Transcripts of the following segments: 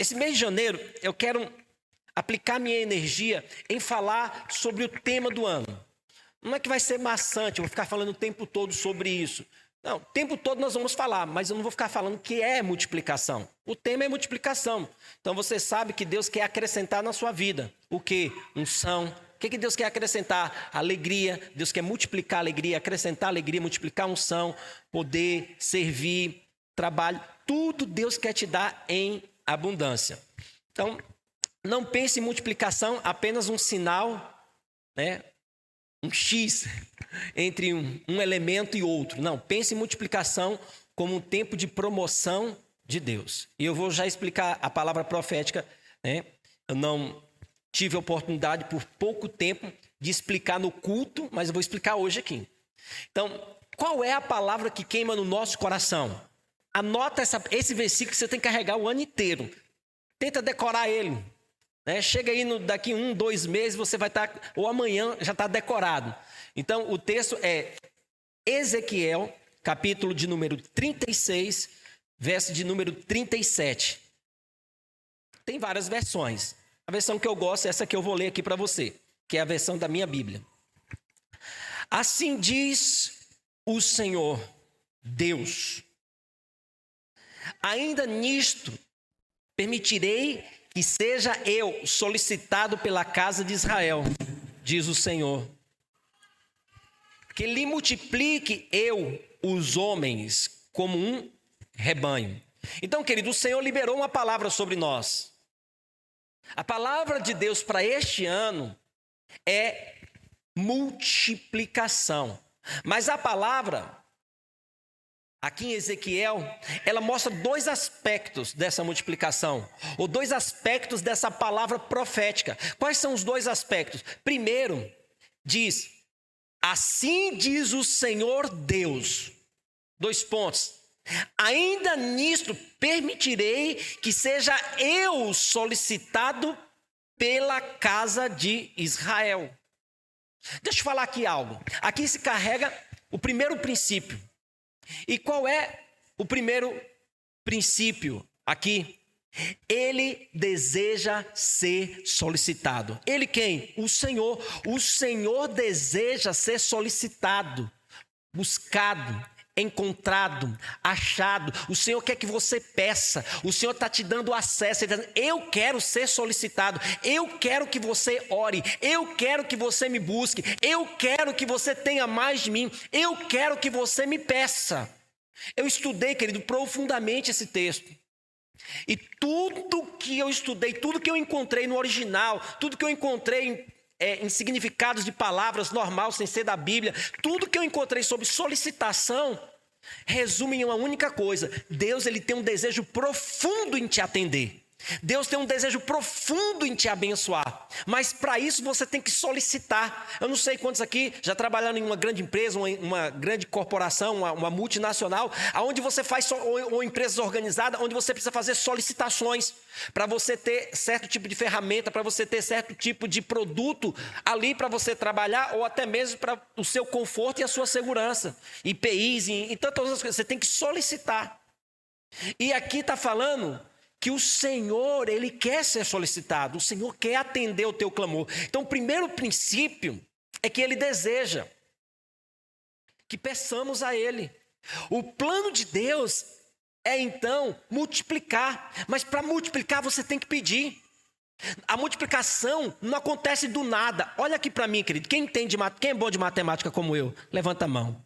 Esse mês de janeiro, eu quero aplicar minha energia em falar sobre o tema do ano. Não é que vai ser maçante, eu vou ficar falando o tempo todo sobre isso. Não, o tempo todo nós vamos falar, mas eu não vou ficar falando que é multiplicação. O tema é multiplicação. Então você sabe que Deus quer acrescentar na sua vida. O quê? Unção. O que Deus quer acrescentar? Alegria. Deus quer multiplicar a alegria, acrescentar a alegria, multiplicar a unção, poder, servir, trabalho. Tudo Deus quer te dar em abundância. Então, não pense em multiplicação apenas um sinal, né? Um X entre um elemento e outro. Não, pense em multiplicação como um tempo de promoção de Deus. E eu vou já explicar a palavra profética, né? Eu não tive a oportunidade por pouco tempo de explicar no culto, mas eu vou explicar hoje aqui. Então, qual é a palavra que queima no nosso coração? Anota esse versículo que você tem que carregar o ano inteiro. Tenta decorar ele. Né? Chega aí daqui 1, 2 meses, você vai estar, ou amanhã já está decorado. Então, o texto é Ezequiel, capítulo de número 36, verso de número 37. Tem várias versões. A versão que eu gosto é essa que eu vou ler aqui para você, que é a versão da minha Bíblia. Assim diz o Senhor, Deus: ainda nisto permitirei que seja eu solicitado pela casa de Israel, diz o Senhor, que lhe multiplique eu os homens como um rebanho. Então, querido, o Senhor liberou uma palavra sobre nós. A palavra de Deus para este ano é multiplicação. Mas a palavra, aqui em Ezequiel, ela mostra 2 aspectos dessa multiplicação, ou 2 aspectos dessa palavra profética. Quais são os 2 aspectos? Primeiro, diz: assim diz o Senhor Deus. 2 pontos. Ainda nisto permitirei que seja eu solicitado pela casa de Israel. Deixa eu falar aqui algo. Aqui se carrega o primeiro princípio. E qual é o primeiro princípio aqui? Ele deseja ser solicitado. Ele quem? O Senhor. O Senhor deseja ser solicitado, buscado, encontrado, achado. O Senhor quer que você peça. O Senhor está te dando acesso. Ele está dizendo: eu quero ser solicitado. Eu quero que você ore. Eu quero que você me busque. Eu quero que você tenha mais de mim. Eu quero que você me peça. Eu estudei, querido, profundamente esse texto. E tudo que eu estudei, tudo que eu encontrei no original, tudo que eu encontrei em significados de palavras normal, sem ser da Bíblia, tudo que eu encontrei sobre solicitação, resume em uma única coisa: Deus, ele tem um desejo profundo em te atender. Deus tem um desejo profundo em te abençoar, mas para isso você tem que solicitar. Eu não sei quantos aqui já trabalharam em uma grande empresa, uma grande corporação, uma multinacional, onde você faz, ou empresas organizadas, onde você precisa fazer solicitações para você ter certo tipo de ferramenta, para você ter certo tipo de produto ali para você trabalhar, ou até mesmo para o seu conforto e a sua segurança, IPIs e tantas outras coisas. Você tem que solicitar. E aqui está falando que o Senhor, ele quer ser solicitado, o Senhor quer atender o teu clamor. Então, o primeiro princípio é que ele deseja que peçamos a ele. O plano de Deus é, então, multiplicar. Mas para multiplicar, você tem que pedir. A multiplicação não acontece do nada. Olha aqui para mim, querido. Quem é bom de matemática como eu? Levanta a mão.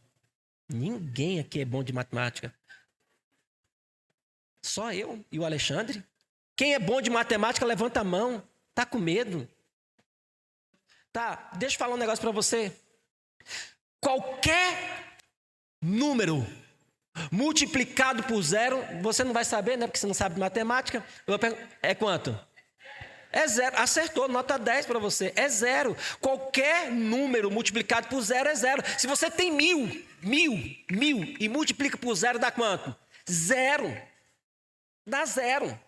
Ninguém aqui é bom de matemática. Só eu e o Alexandre. Quem é bom de matemática, levanta a mão. Tá com medo? Tá, deixa eu falar um negócio para você. Qualquer número multiplicado por 0, você não vai saber, né? Porque você não sabe matemática. Eu pergunto, é quanto? É 0. Acertou, nota 10 para você. É 0. Qualquer número multiplicado por 0 é 0. Se você tem 1000 e multiplica por 0, dá quanto? 0. Dá 0.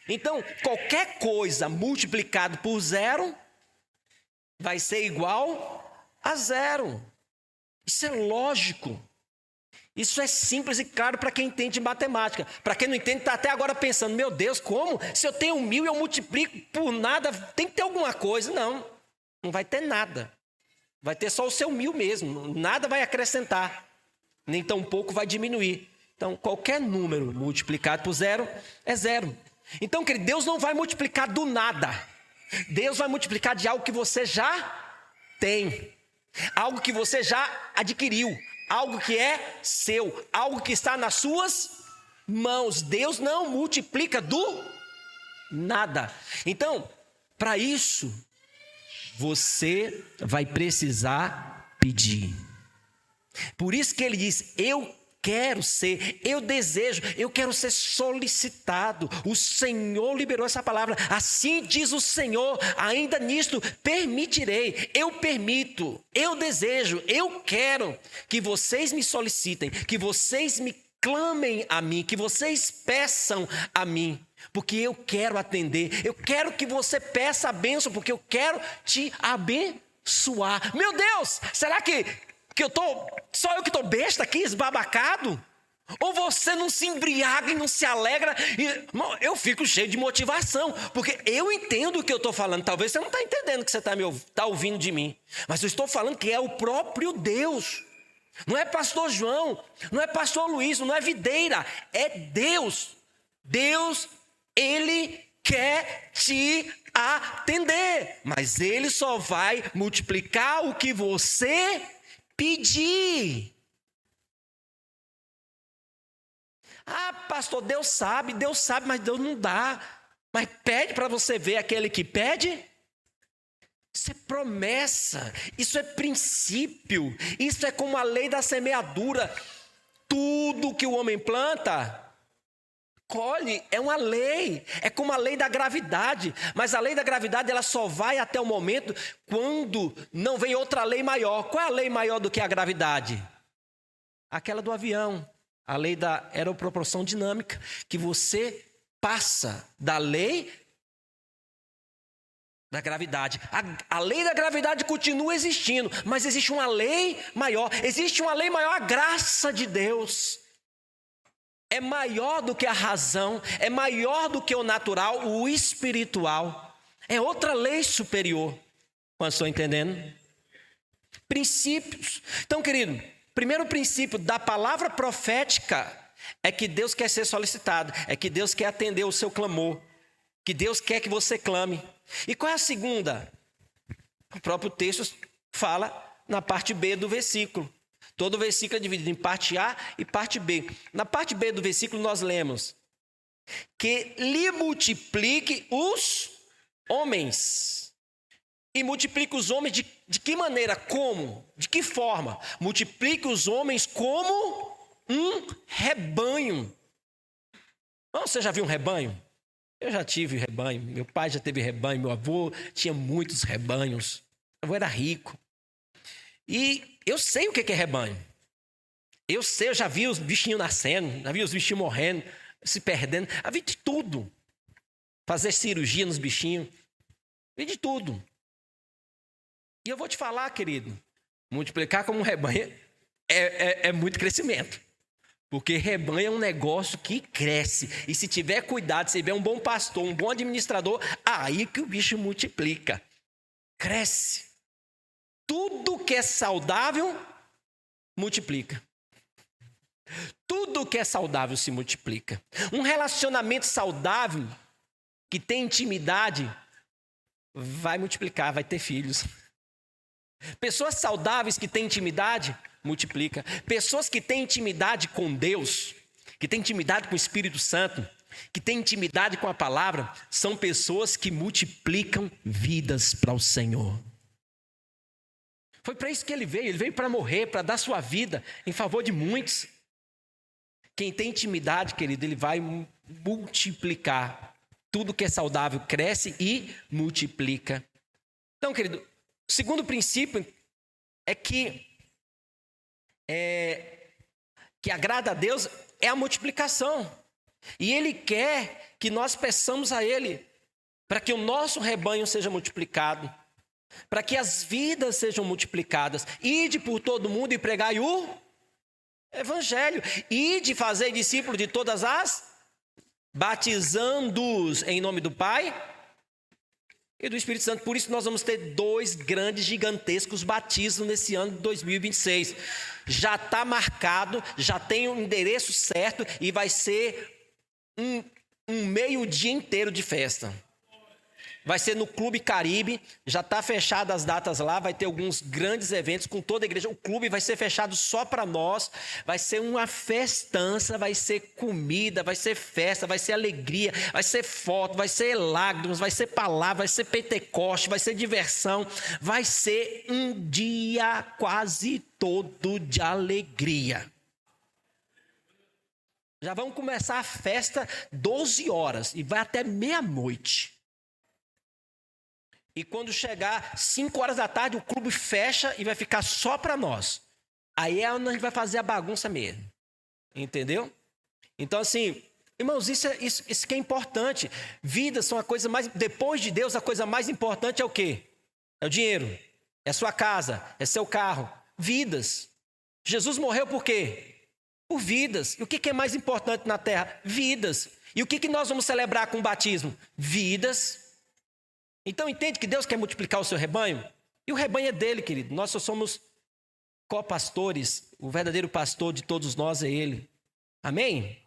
Então, qualquer coisa multiplicado por 0 vai ser igual a 0. Isso é lógico. Isso é simples e claro para quem entende matemática. Para quem não entende, está até agora pensando, meu Deus, como? Se eu tenho 1000 e eu multiplico por nada, tem que ter alguma coisa. Não, não vai ter nada. Vai ter só o seu 1000 mesmo. Nada vai acrescentar, nem tampouco vai diminuir. Então, qualquer número multiplicado por zero é zero. Então, querido, Deus não vai multiplicar do nada. Deus vai multiplicar de algo que você já tem. Algo que você já adquiriu. Algo que é seu. Algo que está nas suas mãos. Deus não multiplica do nada. Então, para isso, você vai precisar pedir. Por isso que ele diz, eu quero ser, eu desejo, eu quero ser solicitado. O Senhor liberou essa palavra. Assim diz o Senhor, ainda nisto permitirei, eu permito, eu desejo, eu quero que vocês me solicitem, que vocês me clamem a mim, que vocês peçam a mim. Porque eu quero atender, eu quero que você peça a bênção, porque eu quero te abençoar. Meu Deus, será que só eu que estou besta aqui, esbabacado? Ou você não se embriaga e não se alegra? Eu fico cheio de motivação, porque eu entendo o que eu estou falando. Talvez você não está entendendo o que você está ouvindo de mim, mas eu estou falando que é o próprio Deus. Não é pastor João, não é pastor Luiz, não é videira, é Deus. Deus, Ele quer te atender, mas Ele só vai multiplicar o que você pedir. Ah, pastor, Deus sabe, mas Deus não dá. Mas pede para você ver aquele que pede. Isso é promessa, isso é princípio, isso é como a lei da semeadura. Tudo que o homem planta, colhe, é uma lei, é como a lei da gravidade, mas a lei da gravidade ela só vai até o momento quando não vem outra lei maior. Qual é a lei maior do que a gravidade? Aquela do avião, a lei da aeroproporção dinâmica, que você passa da lei da gravidade. A lei da gravidade continua existindo, mas existe uma lei maior, a graça de Deus. É maior do que a razão, é maior do que o natural, o espiritual. É outra lei superior. Quando estou entendendo? Princípios. Então, querido, primeiro princípio da palavra profética é que Deus quer ser solicitado, é que Deus quer atender o seu clamor, que Deus quer que você clame. E qual é a segunda? O próprio texto fala na parte B do versículo. Todo versículo é dividido em parte A e parte B. Na parte B do versículo nós lemos que lhe multiplique os homens. E multiplique os homens de que maneira? Como? De que forma? Multiplique os homens como um rebanho. Você já viu um rebanho? Eu já tive rebanho. Meu pai já teve rebanho. Meu avô tinha muitos rebanhos. Meu avô era rico. E eu sei o que é rebanho. Eu já vi os bichinhos nascendo, já vi os bichinhos morrendo, se perdendo. Já vi de tudo. Fazer cirurgia nos bichinhos. Vi de tudo. E eu vou te falar, querido, multiplicar como um rebanho é muito crescimento. Porque rebanho é um negócio que cresce. E se tiver cuidado, se tiver um bom pastor, um bom administrador, aí que o bicho multiplica. Cresce. Tudo que é saudável, multiplica. Tudo que é saudável se multiplica. Um relacionamento saudável, que tem intimidade, vai multiplicar, vai ter filhos. Pessoas saudáveis que têm intimidade, multiplica. Pessoas que têm intimidade com Deus, que têm intimidade com o Espírito Santo, que têm intimidade com a palavra, são pessoas que multiplicam vidas para o Senhor. Foi para isso que ele veio para morrer, para dar sua vida em favor de muitos. Quem tem intimidade, querido, ele vai multiplicar. Tudo que é saudável cresce e multiplica. Então, querido, o segundo princípio é que agrada a Deus é a multiplicação. E Ele quer que nós peçamos a Ele para que o nosso rebanho seja multiplicado, para que as vidas sejam multiplicadas. Ide por todo mundo e pregai o Evangelho. E de fazer discípulo de todas as, batizando-os em nome do Pai e do Espírito Santo. Por isso nós vamos ter 2 grandes, gigantescos batismos nesse ano de 2026. Já está marcado, já tem o endereço certo e vai ser um meio-dia inteiro de festa. Vai ser no Clube Caribe, já está fechado as datas lá, vai ter alguns grandes eventos com toda a igreja. O clube vai ser fechado só para nós, vai ser uma festança, vai ser comida, vai ser festa, vai ser alegria, vai ser foto, vai ser lágrimas, vai ser palavra, vai ser Pentecoste, vai ser diversão, vai ser um dia quase todo de alegria. Já vamos começar a festa 12 horas e vai até meia-noite. E quando chegar 5 horas da tarde, o clube fecha e vai ficar só para nós. Aí é onde a gente vai fazer a bagunça mesmo. Entendeu? Então, assim, irmãos, isso que é importante. Vidas são a coisa mais... Depois de Deus, a coisa mais importante é o quê? É o dinheiro. É sua casa. É seu carro. Vidas. Jesus morreu por quê? Por vidas. E o que é mais importante na terra? Vidas. E o que nós vamos celebrar com o batismo? Vidas. Então entende que Deus quer multiplicar o seu rebanho? E o rebanho é dele, querido. Nós só somos copastores. O verdadeiro pastor de todos nós é ele. Amém?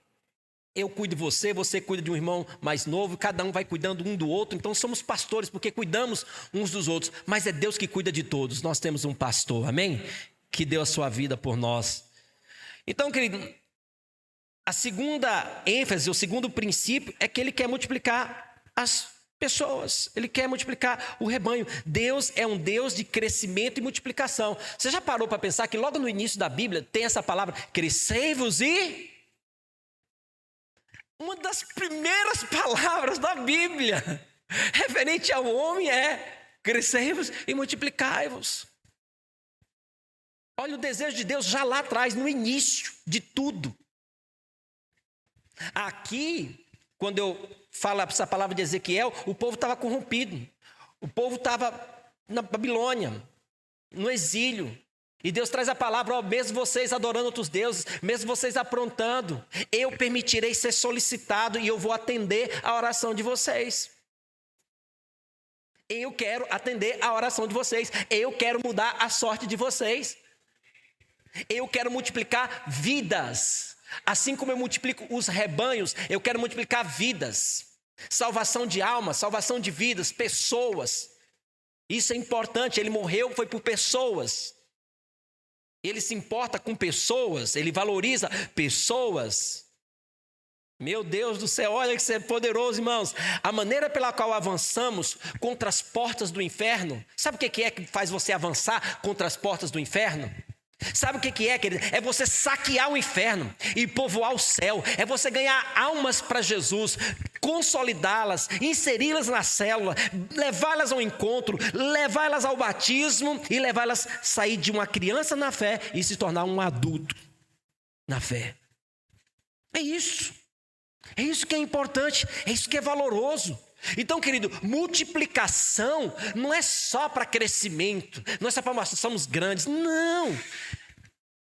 Eu cuido de você, você cuida de um irmão mais novo, cada um vai cuidando um do outro. Então somos pastores porque cuidamos uns dos outros. Mas é Deus que cuida de todos. Nós temos um pastor, amém? Que deu a sua vida por nós. Então, querido, a segunda ênfase, o segundo princípio é que ele quer multiplicar as pessoas, ele quer multiplicar o rebanho. Deus é um Deus de crescimento e multiplicação. Você já parou para pensar que logo no início da Bíblia tem essa palavra, crescei-vos e... Uma das primeiras palavras da Bíblia referente ao homem é crescei-vos e multiplicai-vos. Olha o desejo de Deus já lá atrás, no início de tudo. Aqui, quando eu falo essa palavra de Ezequiel, o povo estava corrompido. O povo estava na Babilônia, no exílio. E Deus traz a palavra, ó, mesmo vocês adorando outros deuses, mesmo vocês aprontando, eu permitirei ser solicitado e eu vou atender a oração de vocês. Eu quero atender a oração de vocês. Eu quero mudar a sorte de vocês. Eu quero multiplicar vidas. Assim como eu multiplico os rebanhos, eu quero multiplicar vidas. Salvação de almas, salvação de vidas, pessoas. Isso é importante, ele morreu, foi por pessoas. Ele se importa com pessoas, ele valoriza pessoas. Meu Deus do céu, olha que você é poderoso, irmãos. A maneira pela qual avançamos contra as portas do inferno, sabe o que é que faz você avançar contra as portas do inferno? Sabe o que é, querido? É você saquear o inferno e povoar o céu. É você ganhar almas para Jesus, consolidá-las, inseri-las na célula, levá-las ao encontro, levá-las ao batismo e levá-las a sair de uma criança na fé e se tornar um adulto na fé. É isso. É isso que é importante, é isso que é valoroso. Então, querido, multiplicação não é só para crescimento, não é só para nós somos grandes, não.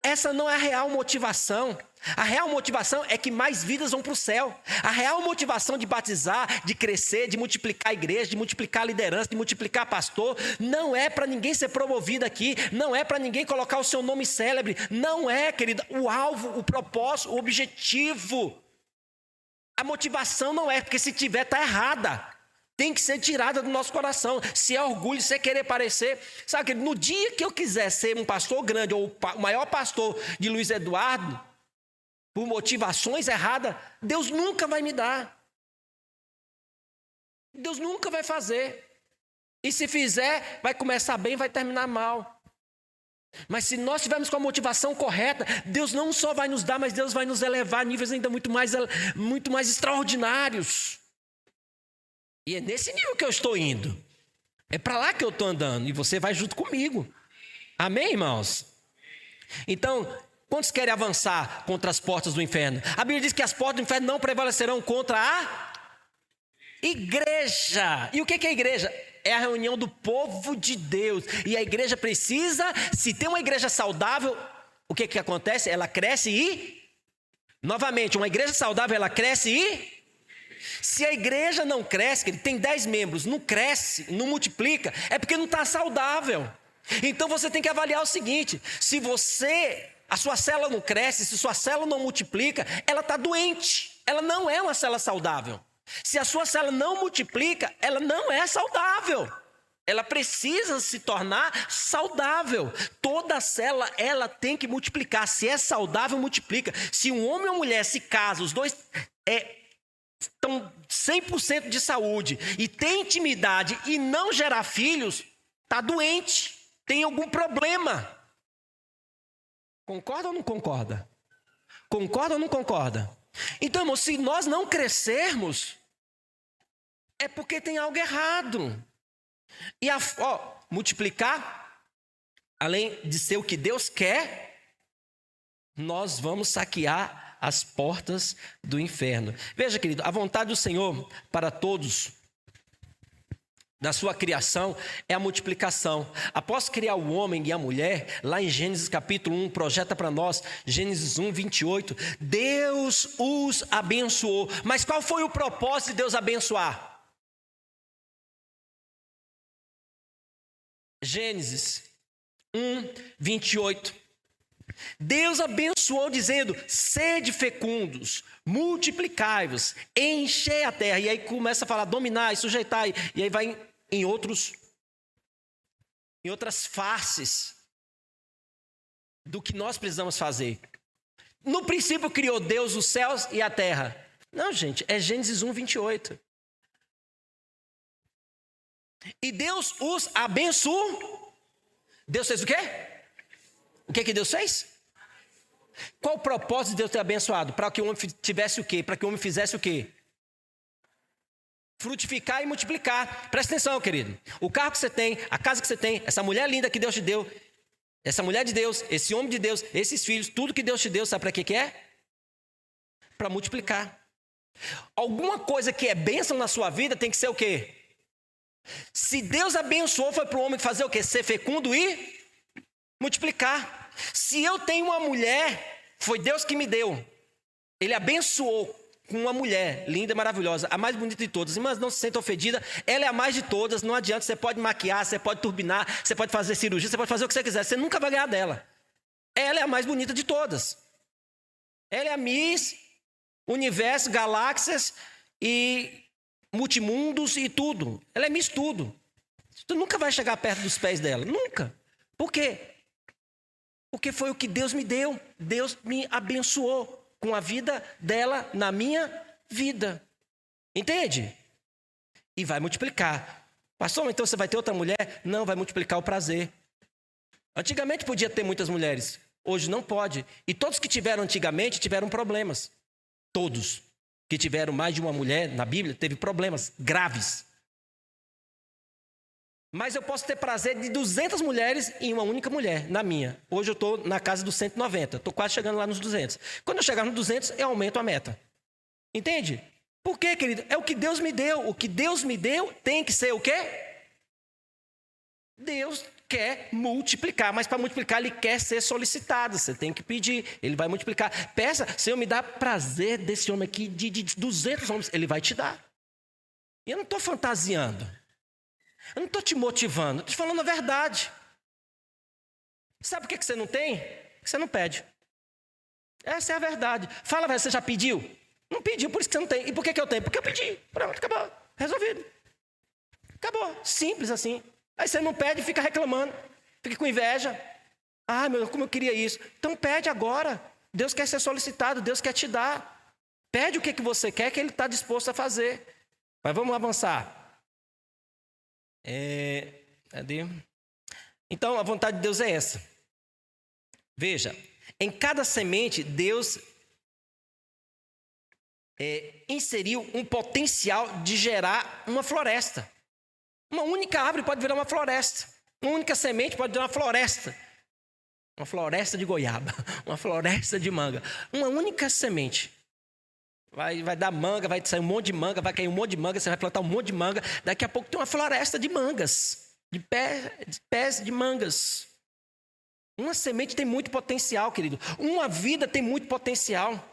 Essa não é a real motivação. A real motivação é que mais vidas vão para o céu. A real motivação de batizar, de crescer, de multiplicar a igreja, de multiplicar a liderança, de multiplicar pastor, não é para ninguém ser promovido aqui, não é para ninguém colocar o seu nome célebre, não é, querido, o alvo, o propósito, o objetivo. A motivação não é, porque se tiver, está errada. Tem que ser tirada do nosso coração. Se é orgulho, se é querer parecer. Sabe, no dia que eu quiser ser um pastor grande, ou o maior pastor de Luiz Eduardo, por motivações erradas, Deus nunca vai me dar. Deus nunca vai fazer. E se fizer, vai começar bem, vai terminar mal. Mas se nós tivermos com a motivação correta, Deus não só vai nos dar, mas Deus vai nos elevar a níveis ainda muito mais extraordinários. E é nesse nível que eu estou indo. É para lá que eu estou andando. E você vai junto comigo. Amém, irmãos? Então, quantos querem avançar contra as portas do inferno? A Bíblia diz que as portas do inferno não prevalecerão contra a igreja. E o que é a igreja? É a reunião do povo de Deus. E a igreja precisa, se tem uma igreja saudável, o que acontece? Ela cresce e, novamente, uma igreja saudável, ela cresce e... Se a igreja não cresce, que tem 10 membros, não cresce, não multiplica, é porque não está saudável. Então você tem que avaliar o seguinte: se a sua célula não cresce, se sua célula não multiplica, ela está doente, ela não é uma célula saudável. Se a sua célula não multiplica, ela não é saudável. Ela precisa se tornar saudável. Toda célula, ela tem que multiplicar. Se é saudável, multiplica. Se um homem e uma mulher se casam, os dois estão 100% de saúde e tem intimidade e não gerar filhos, está doente, tem algum problema. Concorda ou não concorda? Concorda ou não concorda? Então, irmão, se nós não crescermos, é porque tem algo errado. E multiplicar, além de ser o que Deus quer, nós vamos saquear as portas do inferno. Veja, querido, a vontade do Senhor para todos, da sua criação, é a multiplicação. Após criar o homem e a mulher, lá em Gênesis capítulo 1, projeta para nós, Gênesis 1, 28, Deus os abençoou. Mas qual foi o propósito de Deus abençoar? Gênesis 1, 28. Deus abençoou dizendo: sede fecundos, multiplicai-vos, enchei a terra. E aí começa a falar dominar e sujeitar. E aí vai em outras faces do que nós precisamos fazer. No princípio criou Deus os céus e a terra. Não, gente, é Gênesis 1, 28. E Deus os abençoou. Deus fez o quê? O que Deus fez? Qual o propósito de Deus ter abençoado? Para que o homem tivesse o quê? Para que o homem fizesse o quê? Frutificar e multiplicar. Presta atenção, querido. O carro que você tem, a casa que você tem, essa mulher linda que Deus te deu, essa mulher de Deus, esse homem de Deus, esses filhos, tudo que Deus te deu, sabe para que é? Para multiplicar. Alguma coisa que é bênção na sua vida tem que ser o quê? Se Deus abençoou, foi para o homem fazer o quê? Ser fecundo e multiplicar. Se eu tenho uma mulher, foi Deus que me deu. Ele abençoou com uma mulher linda e maravilhosa, a mais bonita de todas. Irmãs, não se sinta ofendida, ela é a mais de todas, não adianta, você pode maquiar, você pode turbinar, você pode fazer cirurgia, você pode fazer o que você quiser, você nunca vai ganhar dela. Ela é a mais bonita de todas. Ela é a Miss Universo, Galáxias e multimundos e tudo. Ela é Miss tudo. Tu nunca vai chegar perto dos pés dela, nunca. Por quê? Porque foi o que Deus me deu. Deus me abençoou com a vida dela na minha vida. Entende? E vai multiplicar. Pastor, então você vai ter outra mulher? Não, vai multiplicar o prazer. Antigamente podia ter muitas mulheres. Hoje não pode. E todos que tiveram antigamente tiveram problemas. Todos que tiveram mais de uma mulher na Bíblia teve problemas graves. Mas eu posso ter prazer de 200 mulheres em uma única mulher, na minha. Hoje eu estou na casa dos 190, estou quase chegando lá nos 200. Quando eu chegar nos 200, eu aumento a meta. Entende? Por quê, querido? É o que Deus me deu. O que Deus me deu tem que ser o quê? Deus quer multiplicar, mas para multiplicar Ele quer ser solicitado. Você tem que pedir, Ele vai multiplicar. Peça, Senhor, me dá prazer desse homem aqui de 200 homens. Ele vai te dar. E eu não estou fantasiando. Eu não estou te motivando, estou te falando a verdade. Sabe por que você não tem? Porque você não pede. Essa é a verdade. Fala, velho, você já pediu? Não pediu, por isso que você não tem. E por que eu tenho? Porque eu pedi. Pronto, acabou. Resolvido. Acabou. Simples assim. Aí você não pede e fica reclamando. Fica com inveja. Ah, meu, como eu queria isso. Então pede agora. Deus quer ser solicitado, Deus quer te dar. Pede o que você quer, que Ele está disposto a fazer. Mas vamos avançar. Cadê? Então, a vontade de Deus é essa. Veja, em cada semente, Deus inseriu um potencial de gerar uma floresta. Uma única árvore pode virar uma floresta. Uma única semente pode virar uma floresta. Uma floresta de goiaba, uma floresta de manga. Uma única semente. Vai dar manga, vai sair um monte de manga, vai cair um monte de manga, você vai plantar um monte de manga. Daqui a pouco tem uma floresta de mangas, de pés de mangas. Uma semente tem muito potencial, querido. Uma vida tem muito potencial.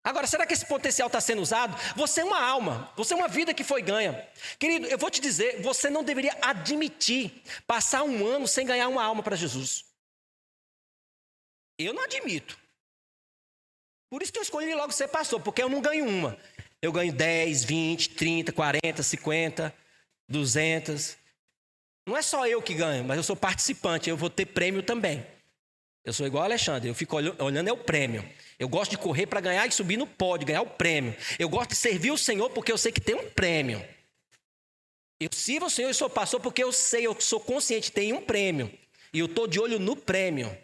Agora, será que esse potencial está sendo usado? Você é uma alma, você é uma vida que foi ganha. Querido, eu vou te dizer, você não deveria admitir passar um ano sem ganhar uma alma para Jesus. Eu não admito. Por isso que eu escolhi logo ser pastor, porque eu não ganho uma. Eu ganho 10, 20, 30, 40, 50, 200. Não é só eu que ganho, mas eu sou participante, eu vou ter prêmio também. Eu sou igual a Alexandre, eu fico olhando o prêmio. Eu gosto de correr para ganhar e subir no pódio, ganhar o prêmio. Eu gosto de servir o Senhor porque eu sei que tem um prêmio. Eu sirvo o Senhor e sou pastor porque eu sei, eu sou consciente, tem um prêmio. E eu estou de olho no prêmio.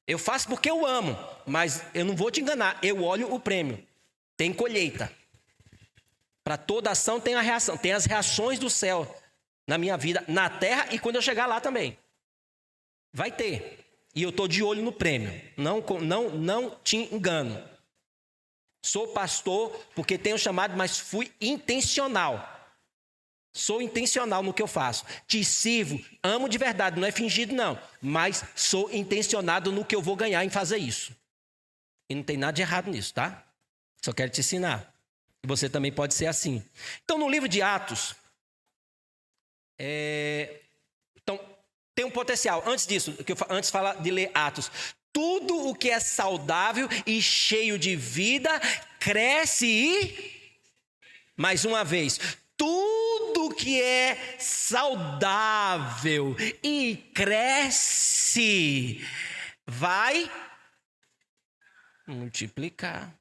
Eu faço porque eu amo, mas eu não vou te enganar, eu olho o prêmio. Tem colheita. Para toda ação tem a reação, tem as reações do céu na minha vida, na terra e quando eu chegar lá também. Vai ter. E eu estou de olho no prêmio. Não te engano. Sou pastor porque tenho chamado, mas fui intencional. Sou intencional no que eu faço. Te sirvo, amo de verdade, não é fingido não. Mas sou intencionado no que eu vou ganhar em fazer isso. E não tem nada de errado nisso, tá? Só quero te ensinar. Você também pode ser assim. Então, no livro de Atos, então, tem um potencial. Antes disso, antes de ler Atos, tudo o que é saudável e cheio de vida cresce e, mais uma vez, tudo que é saudável e cresce vai multiplicar.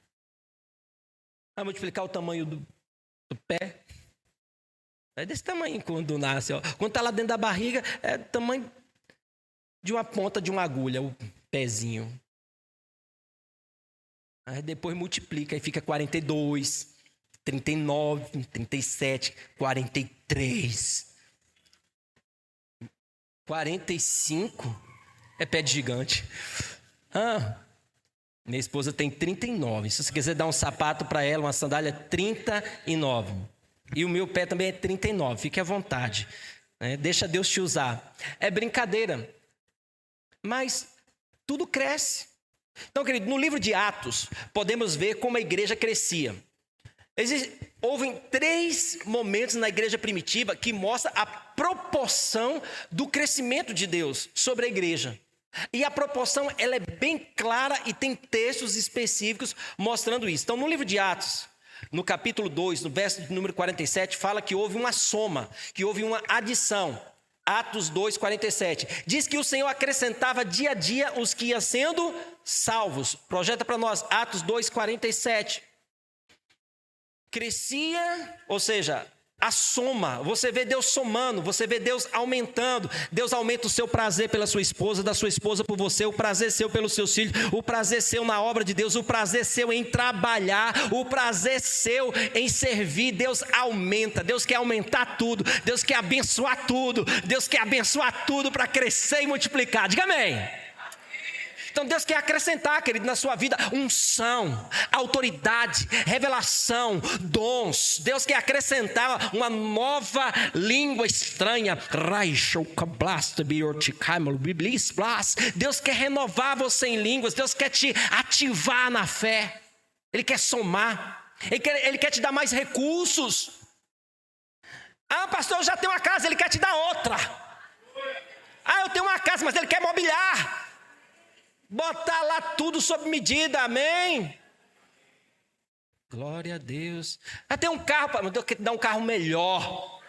Vai multiplicar o tamanho do pé. É desse tamanho quando nasce. Ó. Quando está lá dentro da barriga, é do tamanho de uma ponta de uma agulha, o pezinho. Aí depois multiplica e fica 42, 39, 37, 43. 45 é pé de gigante. Minha esposa tem 39. Se você quiser dar um sapato para ela, uma sandália, 39. E o meu pé também é 39. Fique à vontade. Deixa Deus te usar. É brincadeira. Mas tudo cresce. Então, querido, no livro de Atos, podemos ver como a igreja crescia. Houve 3 momentos na igreja primitiva que mostram a proporção do crescimento de Deus sobre a igreja. E a proporção ela é bem clara e tem textos específicos mostrando isso. Então, no livro de Atos, no capítulo 2, no verso de número 47, fala que houve uma soma, que houve uma adição. Atos 2, 47. Diz que o Senhor acrescentava dia a dia os que iam sendo salvos. Projeta para nós, Atos 2, 47. Crescia, ou seja, a soma, você vê Deus somando, você vê Deus aumentando. Deus aumenta o seu prazer pela sua esposa, da sua esposa por você, o prazer seu pelos seus filhos, o prazer seu na obra de Deus, o prazer seu em trabalhar, o prazer seu em servir. Deus aumenta, Deus quer aumentar tudo, Deus quer abençoar tudo, Deus quer abençoar tudo para crescer e multiplicar. Diga amém. Então Deus quer acrescentar, querido, na sua vida unção, autoridade, revelação, dons. Deus quer acrescentar uma nova língua estranha. Deus quer renovar você em línguas. Deus quer te ativar na fé. Ele quer somar. Ele quer te dar mais recursos. Pastor, eu já tenho uma casa, Ele quer te dar outra. Eu tenho uma casa, mas Ele quer mobiliar. Botar lá tudo sob medida, amém? Glória a Deus. Tem um carro, mas eu quero dar um carro melhor,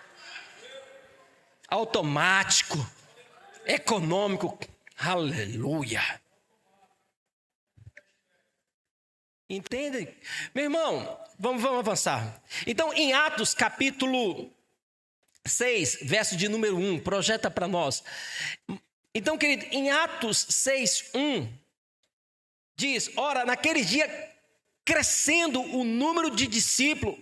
automático, econômico, aleluia. Entende? Meu irmão, vamos avançar. Então, em Atos capítulo 6, verso de número 1, projeta para nós. Então, querido, em Atos 6:1, diz, ora, naquele dia, crescendo o número de discípulos,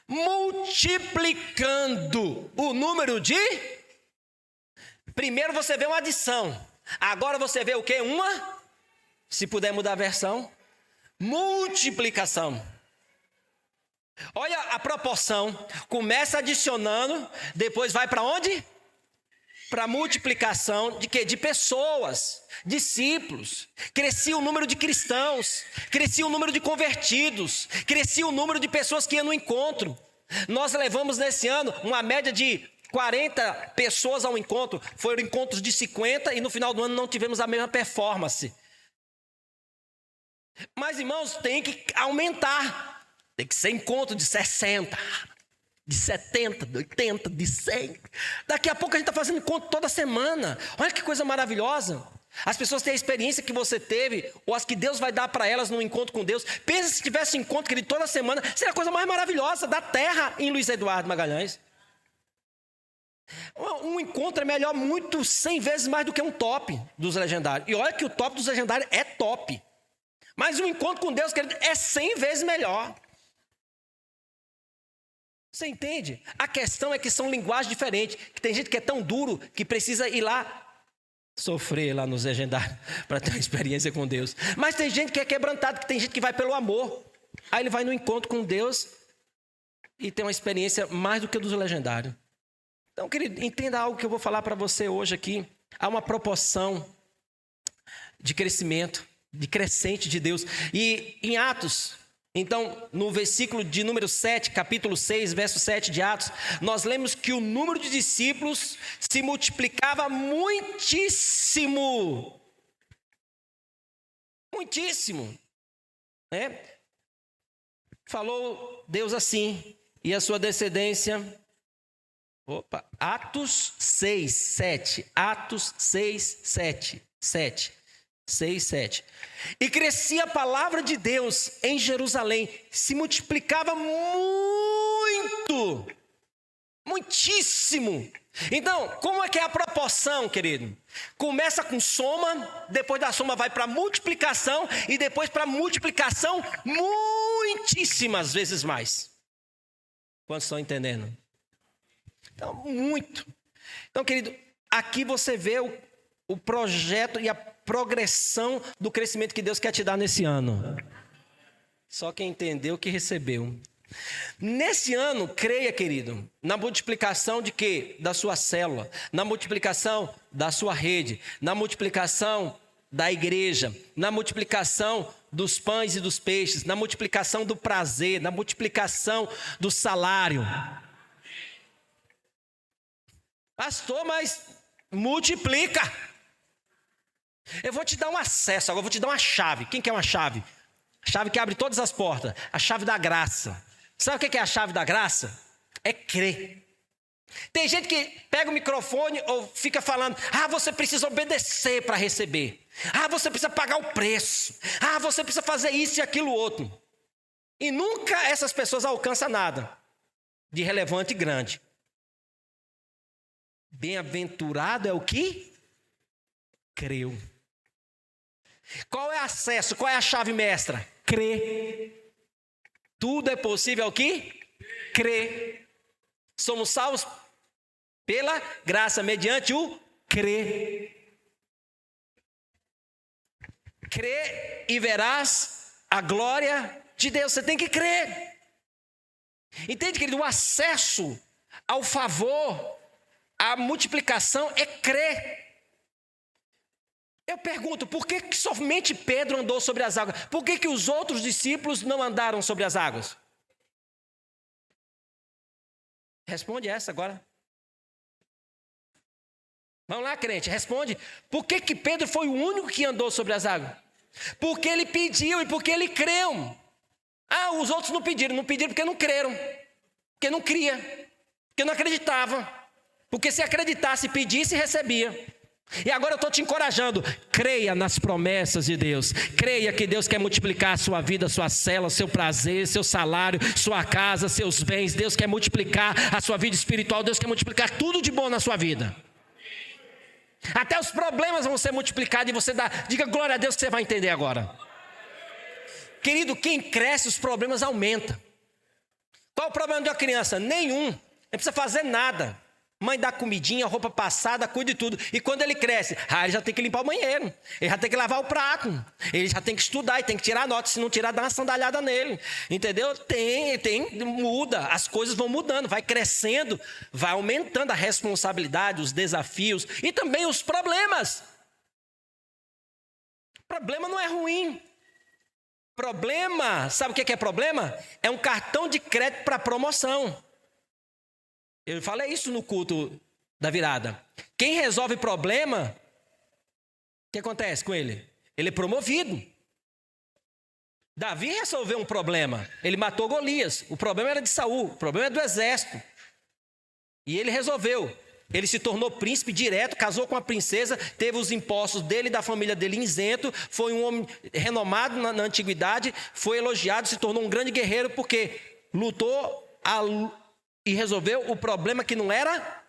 multiplicando o número de... Primeiro você vê uma adição, agora você vê o quê? Se puder mudar a versão, multiplicação. Olha a proporção, começa adicionando, depois vai para onde? para multiplicação de quê? De pessoas, discípulos. Crescia o número de cristãos, crescia o número de convertidos, crescia o número de pessoas que iam no encontro. Nós levamos nesse ano uma média de 40 pessoas ao encontro. Foram encontros de 50 e no final do ano não tivemos a mesma performance. Mas, irmãos, tem que aumentar. Tem que ser encontro de 60, de 70, de 80, de 100. Daqui a pouco a gente está fazendo encontro toda semana. Olha que coisa maravilhosa. As pessoas têm a experiência que você teve, ou as que Deus vai dar para elas no encontro com Deus. Pensa se tivesse encontro, querido, toda semana. Seria a coisa mais maravilhosa da terra em Luiz Eduardo Magalhães. Um encontro é melhor muito 100 vezes mais do que um top dos legendários. E olha que o top dos legendários é top. Mas um encontro com Deus, querido, é 100 vezes melhor. Você entende? A questão é que são linguagens diferentes. Que tem gente que é tão duro que precisa ir lá sofrer lá nos legendários para ter uma experiência com Deus. Mas tem gente que é quebrantado, que tem gente que vai pelo amor. Aí ele vai no encontro com Deus e tem uma experiência mais do que dos legendários. Então, querido, entenda algo que eu vou falar para você hoje aqui. Há uma proporção de crescimento, de crescente de Deus. E em Atos, então, no versículo de número 7, capítulo 6, verso 7 de Atos, nós lemos que o número de discípulos se multiplicava muitíssimo. Muitíssimo. Né? Falou Deus assim, e a sua descendência... Atos 6, 7. Atos 6, 7. 7. 6, 7. E crescia a palavra de Deus em Jerusalém, se multiplicava muito, muitíssimo. Então, como é que é a proporção, querido? Começa com soma, depois da soma vai para multiplicação e depois para multiplicação muitíssimas vezes mais. Quantos estão entendendo? Então, muito. Então, querido, aqui você vê o projeto e a progressão do crescimento que Deus quer te dar nesse ano. Só quem entendeu que recebeu. Nesse ano, creia, querido, na multiplicação de quê? Da sua célula, na multiplicação da sua rede, na multiplicação da igreja, na multiplicação dos pães e dos peixes, na multiplicação do prazer, na multiplicação do salário. Pastor, mas multiplica. Eu vou te dar um acesso, agora eu vou te dar uma chave. Quem quer uma chave? A chave que abre todas as portas. A chave da graça. Sabe o que é a chave da graça? É crer. Tem gente que pega o microfone ou fica falando: você precisa obedecer para receber. Você precisa pagar o preço. Você precisa fazer isso e aquilo outro. E nunca essas pessoas alcançam nada de relevante e grande. Bem-aventurado é o que creu. Qual é o acesso? Qual é a chave mestra? Crer. Tudo é possível ao que? Crer. Somos salvos pela graça, mediante o crer. Crer e verás a glória de Deus. Você tem que crer. Entende, querido? O acesso ao favor, a multiplicação é crer. Eu pergunto, por que somente Pedro andou sobre as águas? Por que os outros discípulos não andaram sobre as águas? Responde essa agora. Vamos lá, crente, responde. Por que Pedro foi o único que andou sobre as águas? Porque ele pediu e porque ele creu. Os outros não pediram porque não creram. Porque não cria. Porque não acreditava. Porque se acreditasse, pedisse, recebia. E agora eu estou te encorajando. Creia nas promessas de Deus. Creia que Deus quer multiplicar a sua vida, a sua célula, seu prazer, seu salário, sua casa, seus bens. Deus quer multiplicar a sua vida espiritual. Deus quer multiplicar tudo de bom na sua vida. Até os problemas vão ser multiplicados e você diga glória a Deus que você vai entender agora. Querido, quem cresce, os problemas aumentam. Qual o problema de uma criança? Nenhum. Não precisa fazer nada. Mãe dá comidinha, roupa passada, cuida de tudo. E quando ele cresce, ele já tem que limpar o banheiro. Ele já tem que lavar o prato. Ele já tem que estudar e tem que tirar nota. Se não tirar, dá uma sandalhada nele. Entendeu? Muda. As coisas vão mudando, vai crescendo, vai aumentando a responsabilidade, os desafios e também os problemas. Problema não é ruim. Problema, sabe o que é problema? É um cartão de crédito para promoção. Eu falei isso no culto da virada. Quem resolve problema, o que acontece com ele? Ele é promovido. Davi resolveu um problema. Ele matou Golias. O problema era de Saul, o problema é do exército. E ele resolveu. Ele se tornou príncipe direto, casou com a princesa, teve os impostos dele e da família dele isento, foi um homem renomado na antiguidade, foi elogiado, se tornou um grande guerreiro porque lutou e resolveu o problema que não era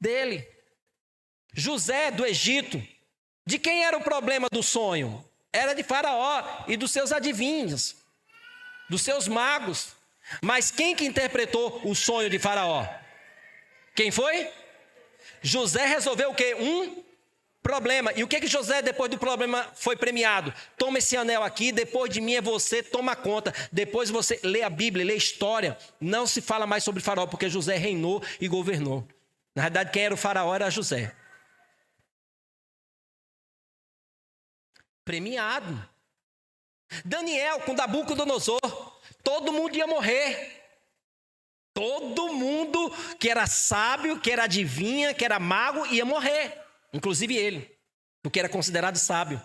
dele. José do Egito, de quem era o problema do sonho? Era de Faraó e dos seus adivinhos, dos seus magos. Mas quem que interpretou o sonho de Faraó? Quem foi? José resolveu o quê? Um problema. E o que José, depois do problema, foi premiado? Toma esse anel aqui, depois de mim é você, toma conta. Depois você lê a Bíblia, lê a história. Não se fala mais sobre Faraó, porque José reinou e governou. Na verdade, quem era o Faraó era José. Premiado. Daniel com Nabucodonosor. Todo mundo ia morrer. Todo mundo que era sábio, que era adivinha, que era mago, ia morrer. Inclusive ele, porque era considerado sábio.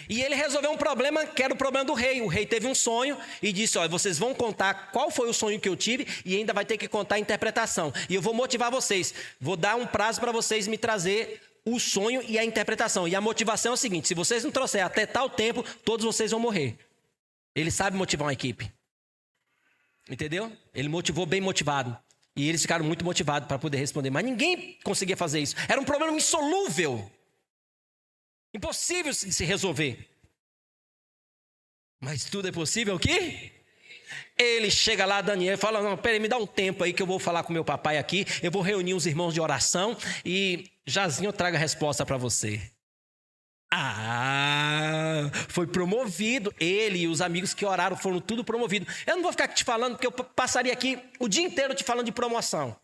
E ele resolveu um problema que era o problema do rei. O rei teve um sonho e disse, olha, vocês vão contar qual foi o sonho que eu tive e ainda vai ter que contar a interpretação. E eu vou motivar vocês. Vou dar um prazo para vocês me trazer o sonho e a interpretação. E a motivação é o seguinte, se vocês não trouxerem até tal tempo, todos vocês vão morrer. Ele sabe motivar uma equipe. Entendeu? Ele motivou bem motivado. E eles ficaram muito motivados para poder responder. Mas ninguém conseguia fazer isso. Era um problema insolúvel. Impossível de se resolver. Mas tudo é possível o quê? Ele chega lá, Daniel, e fala, não, peraí, me dá um tempo aí que eu vou falar com meu papai aqui. Eu vou reunir os irmãos de oração e jazinho eu trago a resposta para você. Foi promovido. Ele e os amigos que oraram foram tudo promovidos. Eu não vou ficar te falando, porque eu passaria aqui o dia inteiro te falando de promoção.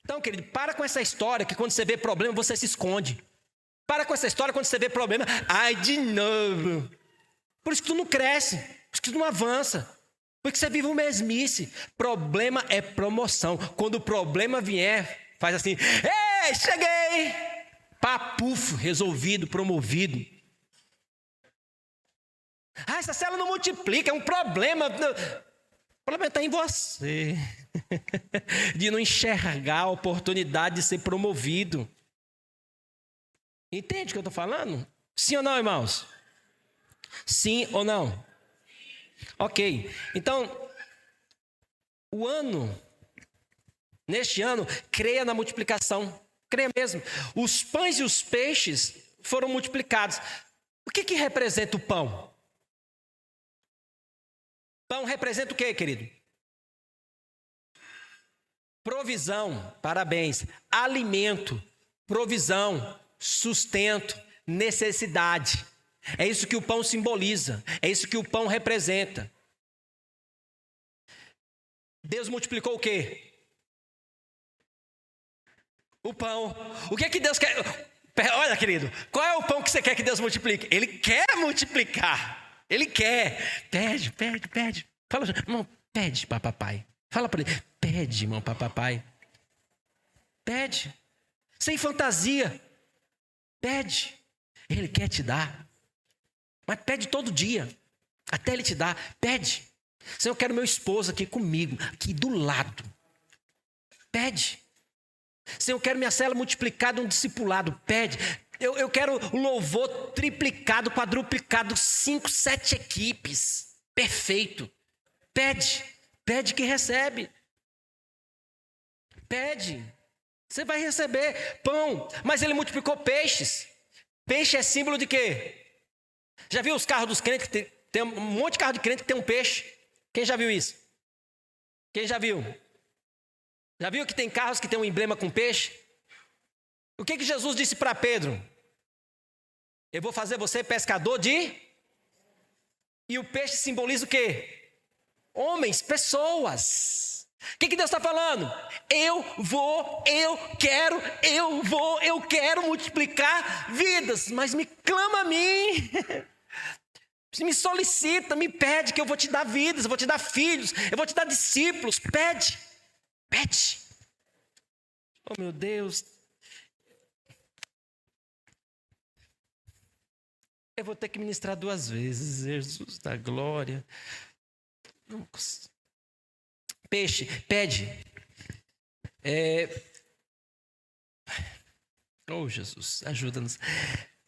Então, querido, para com essa história que quando você vê problema, você se esconde. Para com essa história quando você vê problema, de novo. Por isso que tu não cresce, por isso que tu não avança. Porque você vive uma mesmice. Problema é promoção. Quando o problema vier, faz assim, ei, cheguei! Papufo, resolvido, promovido. Essa célula não multiplica, é um problema. O problema está em você. De não enxergar a oportunidade de ser promovido. Entende o que eu estou falando? Sim ou não, irmãos? Sim ou não? Ok. Então, neste ano, creia na multiplicação. Creia mesmo. Os pães e os peixes foram multiplicados. O que representa o pão? Pão representa o quê, querido? Provisão, parabéns. Alimento, provisão, sustento, necessidade. É isso que o pão simboliza. É isso que o pão representa. Deus multiplicou o quê? O pão. O que Deus quer? Olha, querido, qual é o pão que você quer que Deus multiplique? Ele quer multiplicar. Ele quer. Pede. Fala, irmão, pede para papai. Fala para ele, pede, irmão, para papai. Pede. Sem fantasia. Pede. Ele quer te dar. Mas pede todo dia. Até ele te dar. Pede. Senhor, eu quero meu esposo aqui comigo, aqui do lado. Pede. Senhor, eu quero minha célula multiplicada, um discipulado. Pede. Eu quero o louvor triplicado, quadruplicado, 5, 7 equipes. Perfeito. Pede. Pede que recebe. Pede. Você vai receber pão. Mas ele multiplicou peixes. Peixe é símbolo de quê? Já viu os carros dos crentes? Tem um monte de carro de crente que tem um peixe. Quem já viu isso? Quem já viu? Já viu que tem carros que tem um emblema com peixe? O que Jesus disse para Pedro? Eu vou fazer você pescador de... E o peixe simboliza o quê? Homens, pessoas. O que Deus está falando? Eu quero multiplicar vidas, mas me clama a mim. Me solicita, me pede que eu vou te dar vidas, eu vou te dar filhos, eu vou te dar discípulos. Pede. Oh, meu Deus. Eu vou ter que ministrar 2 vezes, Jesus da glória. Peixe, pede. Oh, Jesus, ajuda-nos.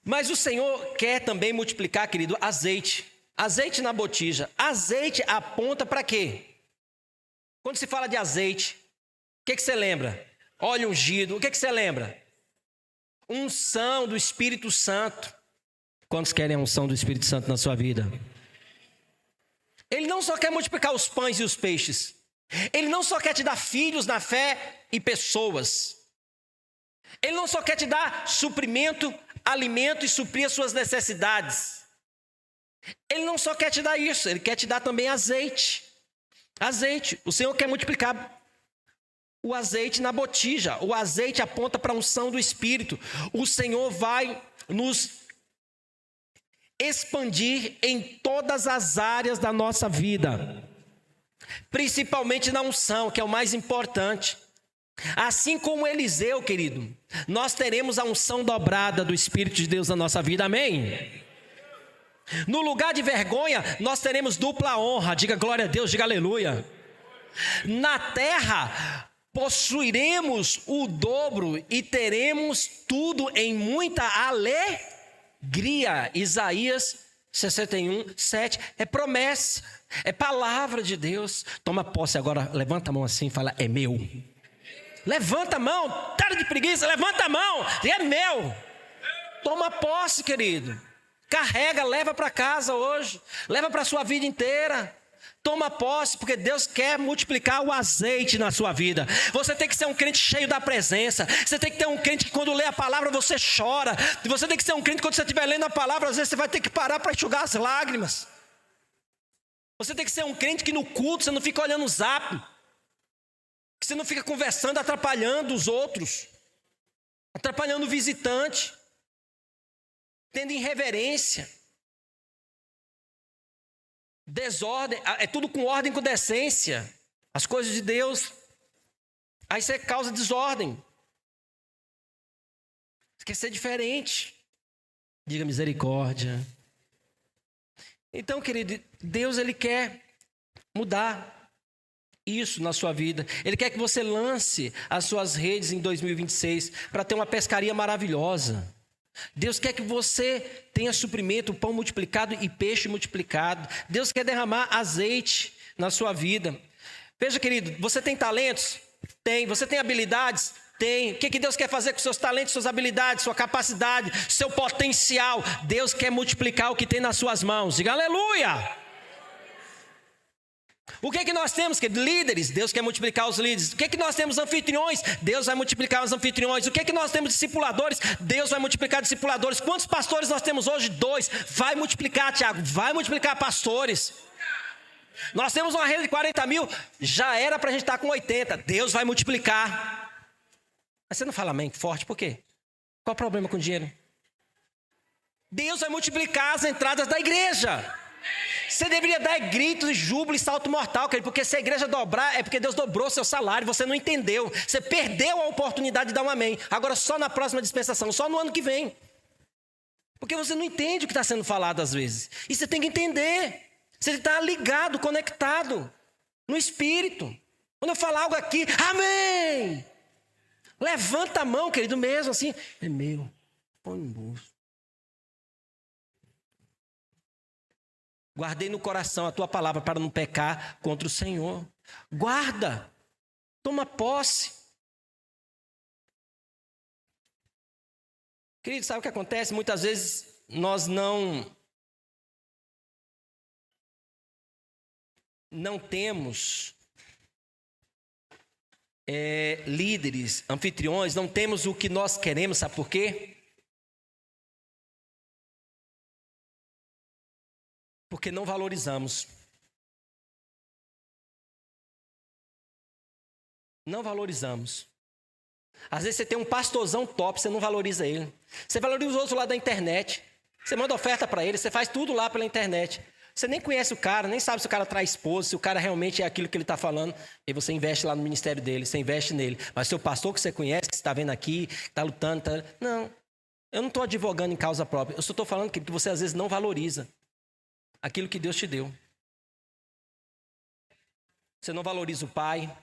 Mas o Senhor quer também multiplicar, querido, azeite. Azeite na botija. Azeite aponta para quê? Quando se fala de azeite, o que você lembra? Óleo ungido, o que você lembra? Unção do Espírito Santo. Quantos querem a unção do Espírito Santo na sua vida? Ele não só quer multiplicar os pães e os peixes. Ele não só quer te dar filhos na fé e pessoas. Ele não só quer te dar suprimento, alimento e suprir as suas necessidades. Ele não só quer te dar isso, ele quer te dar também azeite. Azeite. O Senhor quer multiplicar o azeite na botija. O azeite aponta para a unção do Espírito. O Senhor vai nos expandir em todas as áreas da nossa vida. Principalmente na unção, que é o mais importante. Assim como Eliseu, querido, nós teremos a unção dobrada do Espírito de Deus na nossa vida, amém? No lugar de vergonha, nós teremos dupla honra, diga glória a Deus, diga aleluia. Na terra, possuiremos o dobro e teremos tudo em muita alegria. Isaías 61, 7, é promessa, é palavra de Deus. Toma posse agora, levanta a mão assim e fala, é meu. Levanta a mão, para de preguiça, levanta a mão, é meu. Toma posse, querido. Carrega, leva para casa hoje, leva para a sua vida inteira. Toma posse, porque Deus quer multiplicar o azeite na sua vida. Você tem que ser um crente cheio da presença. Você tem que ter um crente que quando lê a palavra você chora. Você tem que ser um crente que quando você estiver lendo a palavra, às vezes você vai ter que parar para enxugar as lágrimas. Você tem que ser um crente que no culto você não fica olhando o zap. Que você não fica conversando, atrapalhando os outros. Atrapalhando o visitante. Tendo irreverência. Desordem, é tudo com ordem e com decência. As coisas de Deus. Aí você causa desordem. Você quer ser diferente. Diga misericórdia. Então, querido, Deus ele quer mudar isso na sua vida. Ele quer que você lance as suas redes em 2026 para ter uma pescaria maravilhosa. Deus quer que você tenha suprimento, pão multiplicado e peixe multiplicado. Deus quer derramar azeite na sua vida. Veja, querido, você tem talentos? Tem. Você tem habilidades? Tem. O que Deus quer fazer com seus talentos, suas habilidades, sua capacidade, seu potencial? Deus quer multiplicar o que tem nas suas mãos. Diga aleluia! O que nós temos? Líderes, Deus quer multiplicar os líderes. O que nós temos? Anfitriões, Deus vai multiplicar os anfitriões. O que nós temos? Discipuladores, Deus vai multiplicar discipuladores. Quantos pastores nós temos hoje? 2. Vai multiplicar, Tiago, vai multiplicar pastores. Nós temos uma rede de 40 mil, já era para a gente estar com 80. Deus vai multiplicar. Mas você não fala amém forte, por quê? Qual o problema com o dinheiro? Deus vai multiplicar as entradas da igreja. Você deveria dar gritos, júbilo e salto mortal, querido, porque se a igreja dobrar, é porque Deus dobrou seu salário, você não entendeu. Você perdeu a oportunidade de dar um amém. Agora só na próxima dispensação, só no ano que vem. Porque você não entende o que está sendo falado às vezes. E você tem que entender. Você está ligado, conectado no Espírito. Quando eu falar algo aqui, amém! Levanta a mão, querido, mesmo assim. É meu, põe no bolso. Guardei no coração a tua palavra para não pecar contra o Senhor. Guarda. Toma posse. Querido, sabe o que acontece? Muitas vezes nós não temos líderes, anfitriões, não temos o que nós queremos, sabe por quê? Porque não valorizamos. Não valorizamos. Às vezes você tem um pastorzão top, você não valoriza ele. Você valoriza os outros lá da internet. Você manda oferta para ele, você faz tudo lá pela internet. Você nem conhece o cara, nem sabe se o cara traz esposa, se o cara realmente é aquilo que ele está falando. E você investe lá no ministério dele, você investe nele. Mas seu pastor que você conhece, que está vendo aqui, está lutando, Não, eu não estou advogando em causa própria. Eu só estou falando que você às vezes não valoriza aquilo que Deus te deu. Você não valoriza o pai,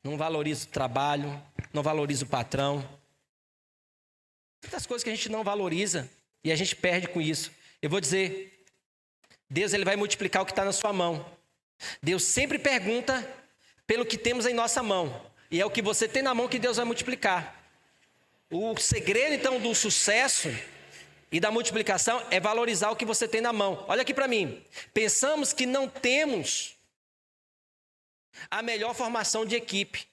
não valoriza o trabalho, não valoriza o patrão. Muitas coisas que a gente não valoriza e a gente perde com isso. Eu vou dizer... Deus ele vai multiplicar o que está na sua mão. Deus sempre pergunta pelo que temos em nossa mão. E é o que você tem na mão que Deus vai multiplicar. O segredo, então, do sucesso e da multiplicação é valorizar o que você tem na mão. Olha aqui para mim. Pensamos que não temos a melhor formação de equipe.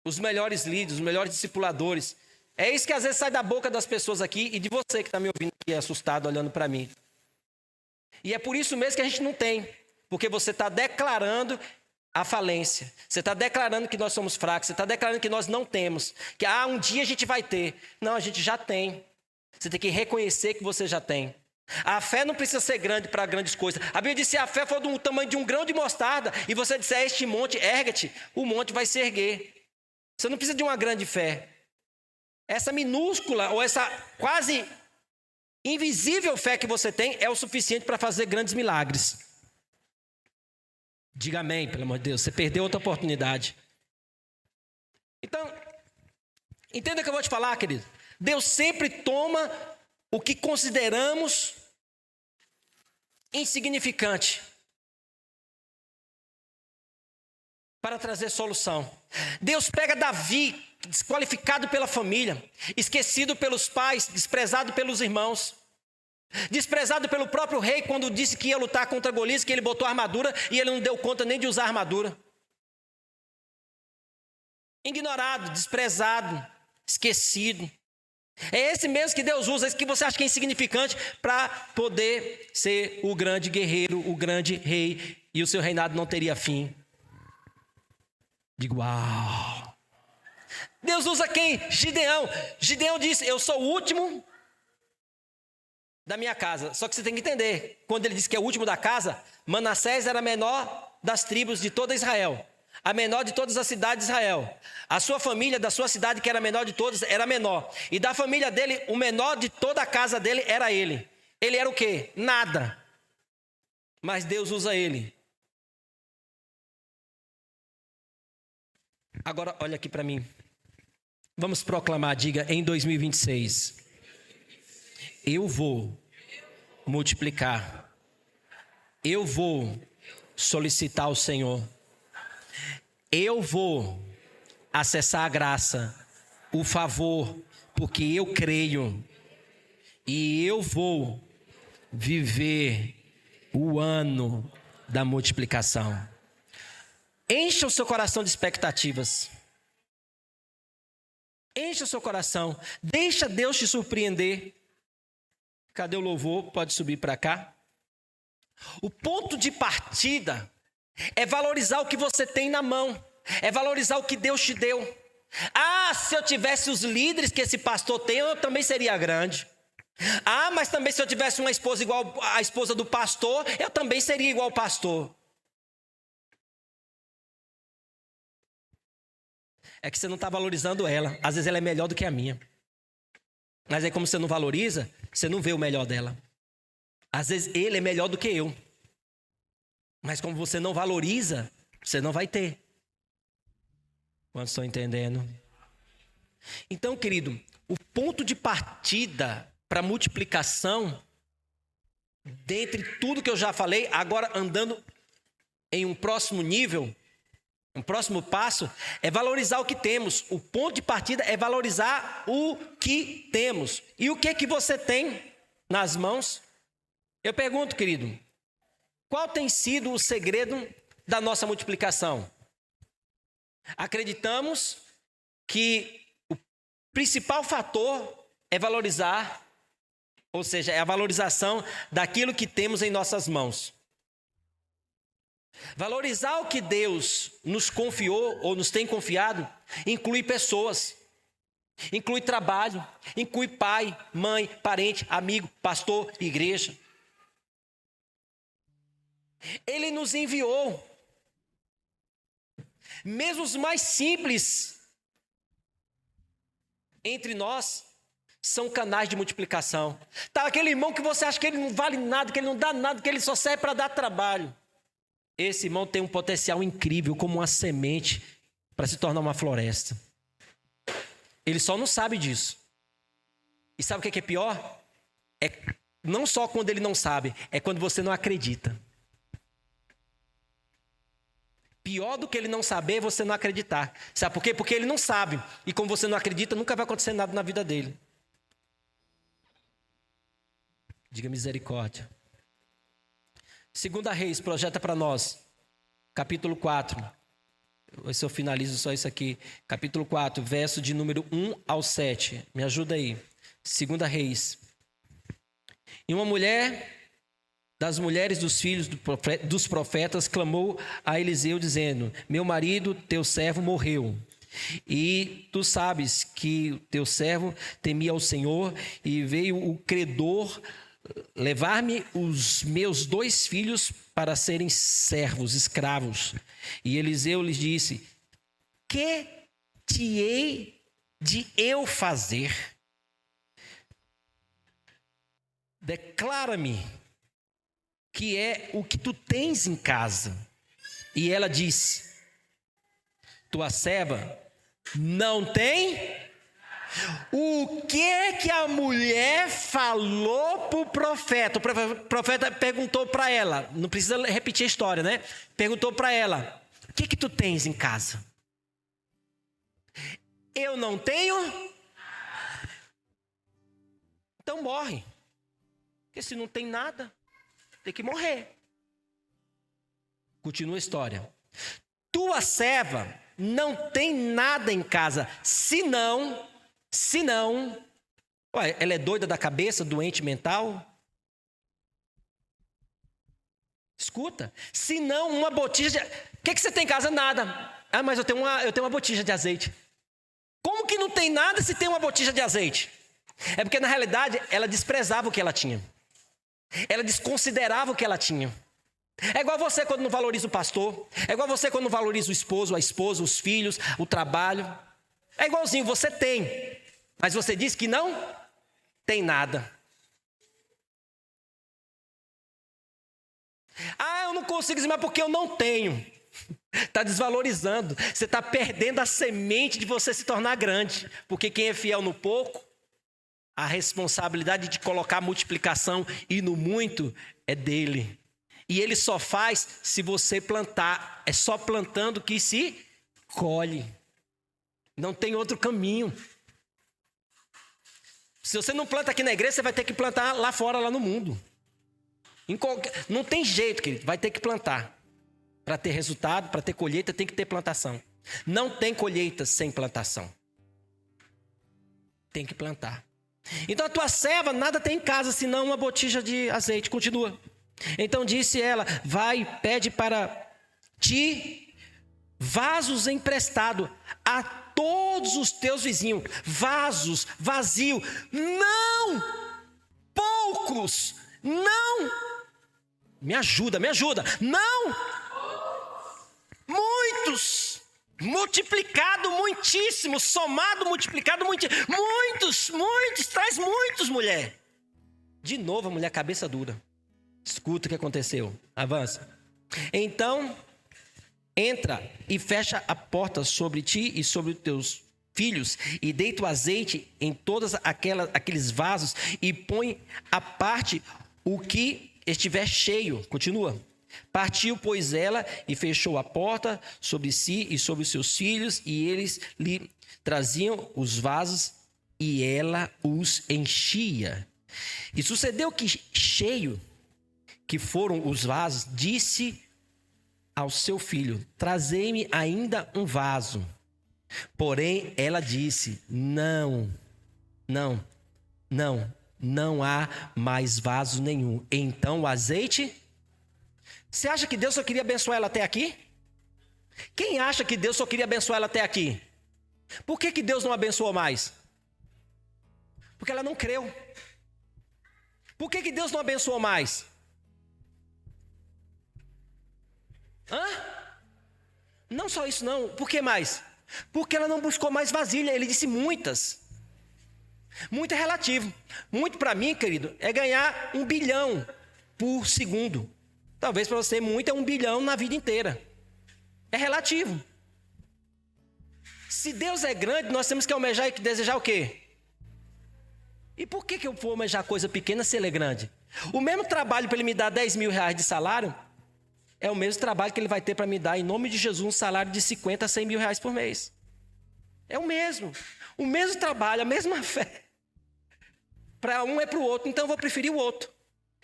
Os melhores líderes, os melhores discipuladores. É isso que às vezes sai da boca das pessoas aqui e de você que está me ouvindo aqui assustado olhando para mim. E é por isso mesmo que a gente não tem. Porque você está declarando a falência. Você está declarando que nós somos fracos. Você está declarando que nós não temos. Que um dia a gente vai ter. Não, a gente já tem. Você tem que reconhecer que você já tem. A fé não precisa ser grande para grandes coisas. A Bíblia diz que se a fé for do tamanho de um grão de mostarda e você disser este monte, ergue-te, o monte vai se erguer. Você não precisa de uma grande fé. Essa minúscula ou essa quase invisível fé que você tem é o suficiente para fazer grandes milagres. Diga amém, pelo amor de Deus. Você perdeu outra oportunidade. Então, entenda o que eu vou te falar, querido. Deus sempre toma o que consideramos insignificante para trazer solução. Deus pega Davi, desqualificado pela família, esquecido pelos pais, desprezado pelos irmãos, desprezado pelo próprio rei quando disse que ia lutar contra Golias, que ele botou a armadura e ele não deu conta nem de usar a armadura. Ignorado, desprezado, esquecido. É esse mesmo que Deus usa, esse que você acha que é insignificante, para poder ser o grande guerreiro, o grande rei, e o seu reinado não teria fim. Digo, uau! Deus usa quem? Gideão. Gideão disse, eu sou o último da minha casa. Só que você tem que entender, quando ele disse que é o último da casa, Manassés era a menor das tribos de toda Israel. A menor de todas as cidades de Israel. A sua família, da sua cidade, que era a menor de todas, era menor. E da família dele, o menor de toda a casa dele era ele. Ele era o quê? Nada. Mas Deus usa ele. Agora, olha aqui para mim. Vamos proclamar, diga, em 2026. Eu vou multiplicar. Eu vou solicitar ao Senhor. Eu vou acessar a graça, o favor, porque eu creio. E eu vou viver o ano da multiplicação. Encha o seu coração de expectativas. Encha o seu coração. Deixa Deus te surpreender. Cadê o louvor? Pode subir para cá. O ponto de partida é valorizar o que você tem na mão. É valorizar o que Deus te deu. Se eu tivesse os líderes que esse pastor tem, eu também seria grande. Mas também se eu tivesse uma esposa igual a esposa do pastor, eu também seria igual ao pastor. É que você não está valorizando ela. Às vezes ela é melhor do que a minha. Mas aí como você não valoriza, você não vê o melhor dela. Às vezes ele é melhor do que eu. Mas como você não valoriza, você não vai ter. Quantos estão entendendo? Então, querido, o ponto de partida para multiplicação, dentre tudo que eu já falei, agora andando em um próximo nível, um próximo passo, é valorizar o que temos. O ponto de partida é valorizar o que temos. E o que é que você tem nas mãos? Eu pergunto, querido, qual tem sido o segredo da nossa multiplicação? Acreditamos que o principal fator é valorizar, ou seja, é a valorização daquilo que temos em nossas mãos. Valorizar o que Deus nos confiou ou nos tem confiado inclui pessoas, inclui trabalho, inclui pai, mãe, parente, amigo, pastor, igreja. Ele nos enviou. Mesmo os mais simples entre nós são canais de multiplicação. Tá, aquele irmão que você acha que ele não vale nada, que ele não dá nada, que ele só serve para dar trabalho. Esse irmão tem um potencial incrível, como uma semente, para se tornar uma floresta. Ele só não sabe disso. E sabe o que é pior? É não só quando ele não sabe, é quando você não acredita. Pior do que ele não saber é você não acreditar. Sabe por quê? Porque ele não sabe. E como você não acredita, nunca vai acontecer nada na vida dele. Diga misericórdia. 2 Reis projeta para nós, capítulo 4. Se eu finalizo só isso aqui. Capítulo 4, verso de número 1 ao 7. Me ajuda aí. 2 Reis. E uma mulher das mulheres dos filhos dos profetas clamou a Eliseu dizendo: meu marido, teu servo, morreu. E tu sabes que o teu servo temia ao Senhor, e veio o credor levar-me os meus 2 filhos para serem servos, escravos. E Eliseu lhes disse: que te hei de eu fazer? Declara-me que é o que tu tens em casa. E ela disse: tua serva não tem. O que é que a mulher falou para o profeta? O profeta perguntou para ela, não precisa repetir a história, né? Perguntou para ela: o que é que tu tens em casa? Eu não tenho. Então morre. Porque se não tem nada, tem que morrer. Continua a história. Tua serva não tem nada em casa, senão, ela é doida da cabeça, doente mental? Escuta, senão uma botija de... O que você tem em casa? Nada. Ah, mas eu tenho uma botija de azeite. Como que não tem nada se tem uma botija de azeite? É porque na realidade ela desprezava o que ela tinha. Ela desconsiderava o que ela tinha. É igual você quando não valoriza o pastor. É igual você quando não valoriza o esposo, a esposa, os filhos, o trabalho. É igualzinho, você tem, mas você diz que não tem nada. Ah, eu não consigo dizer, mas porque eu não tenho. Está desvalorizando. Você está perdendo a semente de você se tornar grande. Porque quem é fiel no pouco, a responsabilidade de colocar a multiplicação e no muito é dele. E ele só faz se você plantar. É só plantando que se colhe. Não tem outro caminho. Se você não planta aqui na igreja, você vai ter que plantar lá fora, lá no mundo. Não tem jeito, querido. Vai ter que plantar. Para ter resultado, para ter colheita, tem que ter plantação. Não tem colheita sem plantação. Tem que plantar. Então a tua serva nada tem em casa, senão uma botija de azeite. Continua. Então disse ela: vai, pede para ti vasos emprestados a todos os teus vizinhos. Vasos, vazio. Não! Poucos. Não! Me ajuda. Não! Muitos. Multiplicado muitíssimo. Somado, multiplicado muitíssimo. Muitos. Traz muitos, mulher. De novo a mulher cabeça dura. Escuta o que aconteceu. Avança. Então, entra e fecha a porta sobre ti e sobre os teus filhos, e deita o azeite em todos aqueles vasos, e põe à parte o que estiver cheio. Continua. Partiu, pois, ela, e fechou a porta sobre si e sobre os seus filhos, e eles lhe traziam os vasos, e ela os enchia. E sucedeu que cheio que foram os vasos, disse ao seu filho: trazei-me ainda um vaso. Porém, ela disse: não há mais vaso nenhum. Então o azeite... Você acha que Deus só queria abençoar ela até aqui? Quem acha que Deus só queria abençoar ela até aqui? Por que Deus não abençoou mais? Porque ela não creu. Por que Deus não abençoou mais? Não só isso não. Por que mais? Porque ela não buscou mais vasilha. Ele disse muitas. Muito é relativo. Muito para mim, querido, é ganhar 1 bilhão por segundo. Talvez para você muito é 1 bilhão na vida inteira. É relativo. Se Deus é grande, nós temos que almejar e desejar o quê? E por que eu vou almejar coisa pequena se ele é grande? O mesmo trabalho para ele me dar 10 mil reais de salário é o mesmo trabalho que ele vai ter para me dar, em nome de Jesus, um salário de 50 a 100 mil reais por mês. É o mesmo trabalho, a mesma fé. Para um é para o outro, então eu vou preferir o outro.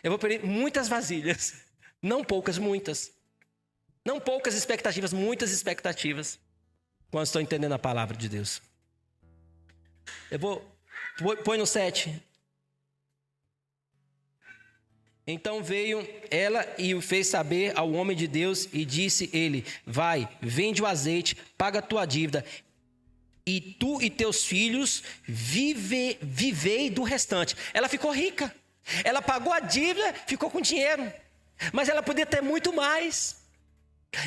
Eu vou preferir muitas vasilhas, não poucas, muitas. Não poucas expectativas, muitas expectativas. Quando estou entendendo a palavra de Deus. Põe no 7. Então veio ela e o fez saber ao homem de Deus e disse ele: vai, vende o azeite, paga a tua dívida, e tu e teus filhos vivei do restante. Ela ficou rica. Ela pagou a dívida, ficou com dinheiro. Mas ela podia ter muito mais.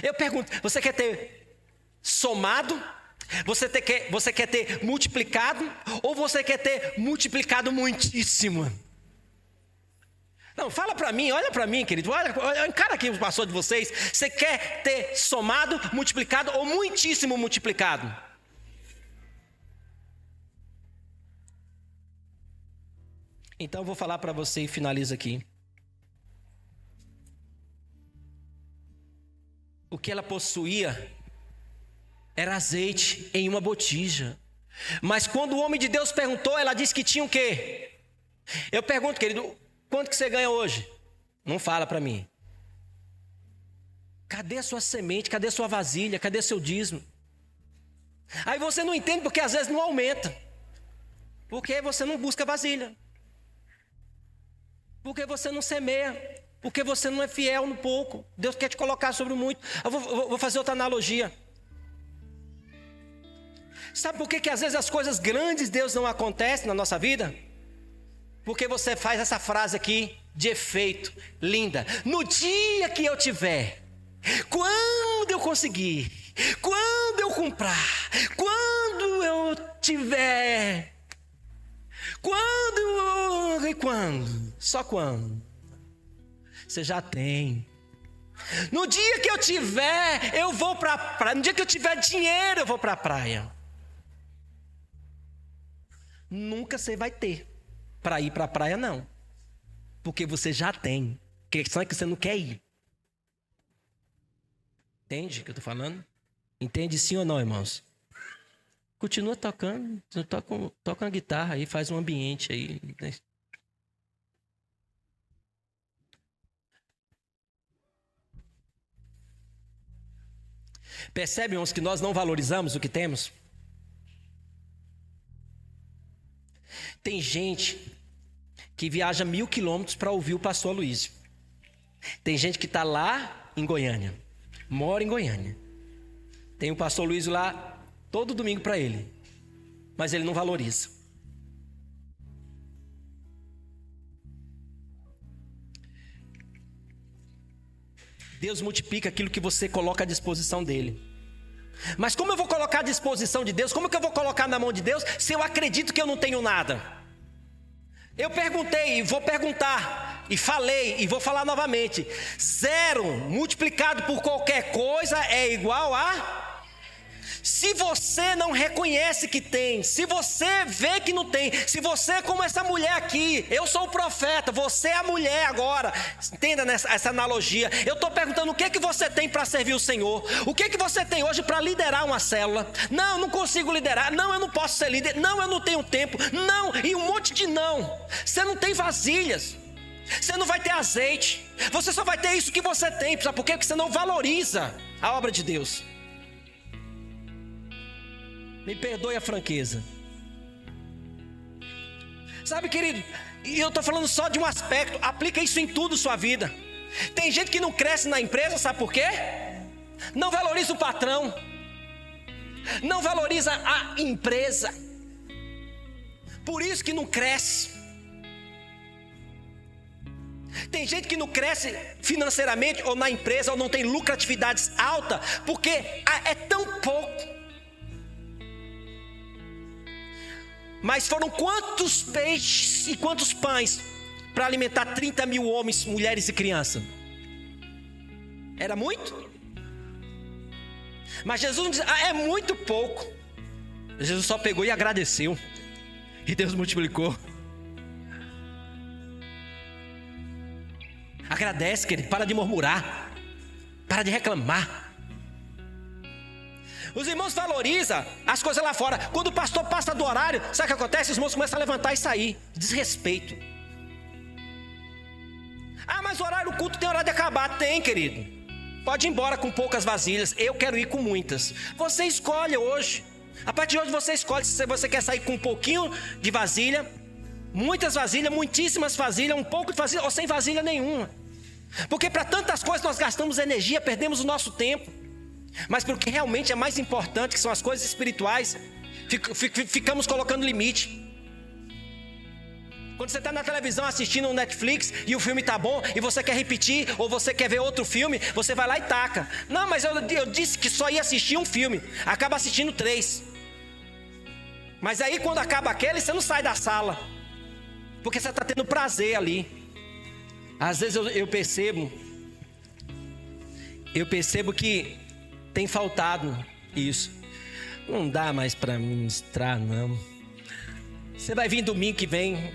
Eu pergunto, você quer ter somado? Você quer ter multiplicado? Ou você quer ter multiplicado muitíssimo? Não, fala para mim, olha para mim, querido. Olha, encara aqui o pastor de vocês. Você quer ter somado, multiplicado ou muitíssimo multiplicado? Então eu vou falar para você e finalizo aqui. O que ela possuía era azeite em uma botija. Mas quando o homem de Deus perguntou, ela disse que tinha o quê? Eu pergunto, querido, quanto que você ganha hoje? Não fala para mim. Cadê a sua semente? Cadê a sua vasilha? Cadê seu dízimo? Aí você não entende porque às vezes não aumenta. Porque você não busca vasilha. Porque você não semeia. Porque você não é fiel no pouco. Deus quer te colocar sobre o muito. Eu vou fazer outra analogia. Sabe por que às vezes as coisas grandes de Deus não acontecem na nossa vida? Porque você faz essa frase aqui de efeito, linda. No dia que eu tiver, quando eu conseguir, quando eu comprar, quando eu tiver, quando e quando? Só quando? Você já tem. No dia que eu tiver, eu vou para a praia. No dia que eu tiver dinheiro, eu vou para a praia. Nunca você vai ter para ir para a praia, não. Porque você já tem. A questão é que você não quer ir. Entende o que eu estou falando? Entende sim ou não, irmãos? Continua tocando. Toca uma guitarra aí, faz um ambiente aí. Percebe, irmãos, que nós não valorizamos o que temos? Tem gente que viaja 1000 quilômetros para ouvir o pastor Aloysio. Tem gente que está lá em Goiânia, mora em Goiânia. Tem o pastor Aloysio lá todo domingo para ele, mas ele não valoriza. Deus multiplica aquilo que você coloca à disposição dele. Mas como eu vou colocar à disposição de Deus? Como que eu vou colocar na mão de Deus se eu acredito que eu não tenho nada? Eu perguntei e vou perguntar, e falei e vou falar novamente. 0 multiplicado por qualquer coisa é igual a... Se você não reconhece que tem, se você vê que não tem, se você é como essa mulher aqui, eu sou o profeta, você é a mulher agora, entenda essa analogia. Eu estou perguntando o que você tem para servir o Senhor, o que você tem hoje para liderar uma célula. Não, eu não consigo liderar, não, eu não posso ser líder, não, eu não tenho tempo, não, e um monte de não. Você não tem vasilhas. Você não vai ter azeite. Você só vai ter isso que você tem. Sabe por quê? Porque você não valoriza a obra de Deus. Me perdoe a franqueza. Sabe, querido, e eu estou falando só de um aspecto. Aplica isso em tudo sua vida. Tem gente que não cresce na empresa, sabe por quê? Não valoriza o patrão. Não valoriza a empresa. Por isso que não cresce. Tem gente que não cresce financeiramente ou na empresa, ou não tem lucratividades alta, porque é tão pouco. Mas foram quantos peixes e quantos pães para alimentar 30 mil homens, mulheres e crianças? Era muito? Mas Jesus não diz, é muito pouco. Jesus só pegou e agradeceu. E Deus multiplicou. Agradece, querido, para de murmurar. Para de reclamar. Os irmãos valorizam as coisas lá fora. Quando o pastor passa do horário, sabe o que acontece? Os irmãos começam a levantar e sair. Desrespeito. Ah, mas o horário do culto tem hora de acabar. Tem, querido. Pode ir embora com poucas vasilhas. Eu quero ir com muitas. Você escolhe hoje. A partir de hoje você escolhe se você quer sair com um pouquinho de vasilha, muitas vasilhas, muitíssimas vasilhas, um pouco de vasilha ou sem vasilha nenhuma. Porque para tantas coisas nós gastamos energia, perdemos o nosso tempo. Mas para o que realmente é mais importante, que são as coisas espirituais, ficamos colocando limite. Quando você está na televisão assistindo um Netflix e o filme está bom e você quer repetir ou você quer ver outro filme, você vai lá e taca. Não, mas eu disse que só ia assistir um filme, acaba assistindo 3. Mas aí quando acaba aquele, você não sai da sala, porque você está tendo prazer ali. Às vezes eu percebo que tem faltado isso. Não dá mais para ministrar, não. Você vai vir domingo que vem.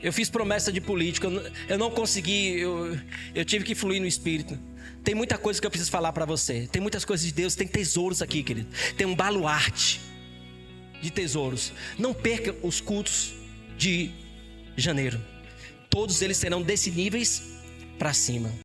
Eu fiz promessa de político, eu não consegui, eu tive que fluir no Espírito. Tem muita coisa que eu preciso falar para você. Tem muitas coisas de Deus, tem tesouros aqui, querido. Tem um baluarte de tesouros. Não perca os cultos de janeiro. Todos eles serão desse níveis para cima.